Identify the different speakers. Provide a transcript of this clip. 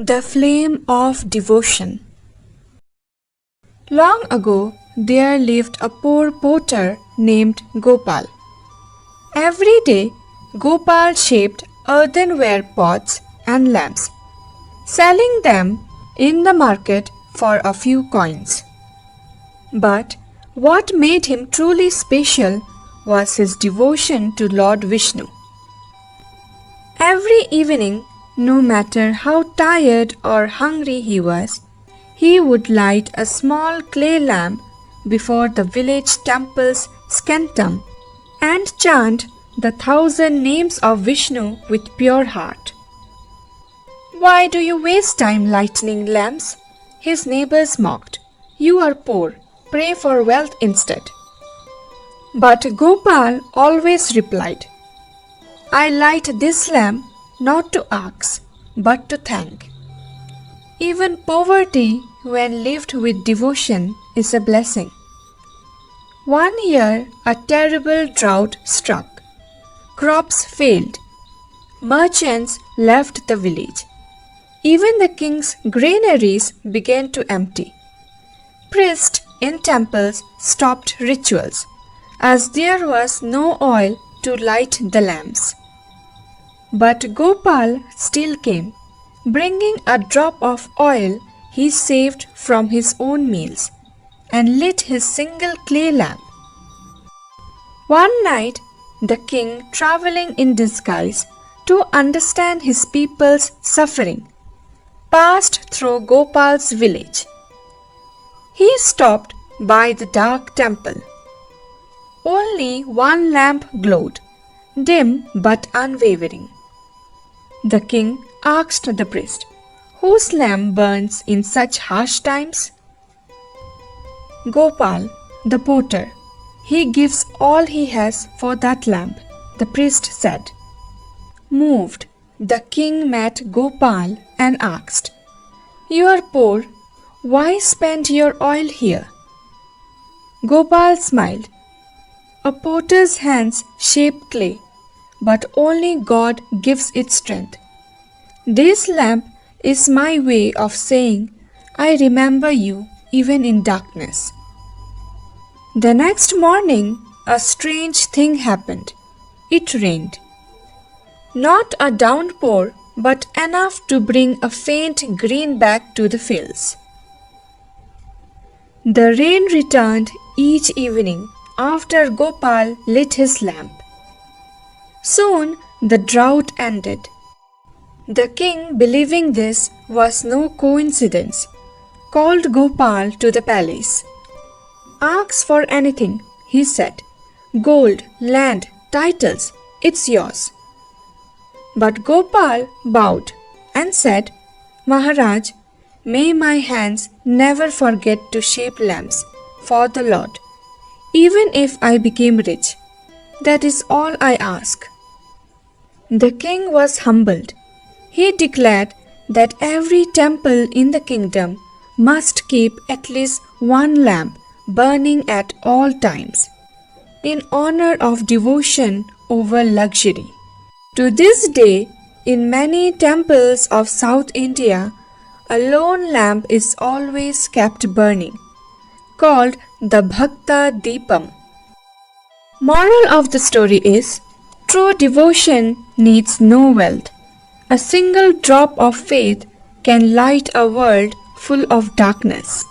Speaker 1: The flame of devotion. Long ago, there lived a poor potter named Gopal. Every day, Gopal shaped earthenware pots and lamps, selling them in the market for a few coins. But what made him truly special was his devotion to Lord Vishnu. Every evening, no matter how tired or hungry he was, he would light a small clay lamp before the village temple's scantum and chant the 1,000 names of Vishnu with pure heart. "Why do you waste time lighting lamps?" his neighbors mocked. "You are poor, pray for wealth instead." But Gopal always replied, "I light this lamp not to ask, but to thank." Even poverty, when lived with devotion, is a blessing. One year, a terrible drought struck. Crops failed. Merchants left the village. Even the king's granaries began to empty. Priests in temples stopped rituals, as there was no oil to light the lamps. But Gopal still came, bringing a drop of oil he saved from his own meals, and lit his single clay lamp. One night, the king, traveling in disguise to understand his people's suffering, passed through Gopal's village. He stopped by the dark temple. Only one lamp glowed, dim but unwavering. The king asked the priest, "Whose lamp burns in such harsh times?" "Gopal, the potter. He gives all he has for that lamp," the priest said. Moved, the king met Gopal and asked, "You are poor. Why spend your oil here?" Gopal smiled. "A potter's hands shape clay, but only God gives it strength. This lamp is my way of saying, I remember you even in darkness." The next morning, a strange thing happened. It rained. Not a downpour, but enough to bring a faint greenback to the fields. The rain returned each evening after Gopal lit his lamp. Soon the drought ended. The king, believing this was no coincidence, called Gopal to the palace. "Ask for anything," he said. "Gold, land, titles, it's yours." But Gopal bowed and said, "Maharaj, may my hands never forget to shape lamps for the Lord, even if I became rich. That is all I ask." The king was humbled. He declared that every temple in the kingdom must keep at least one lamp burning at all times, in honor of devotion over luxury. To this day, in many temples of South India, a lone lamp is always kept burning, called the Bhakta Deepam. Moral of the story is, true devotion needs no wealth. A single drop of faith can light a world full of darkness.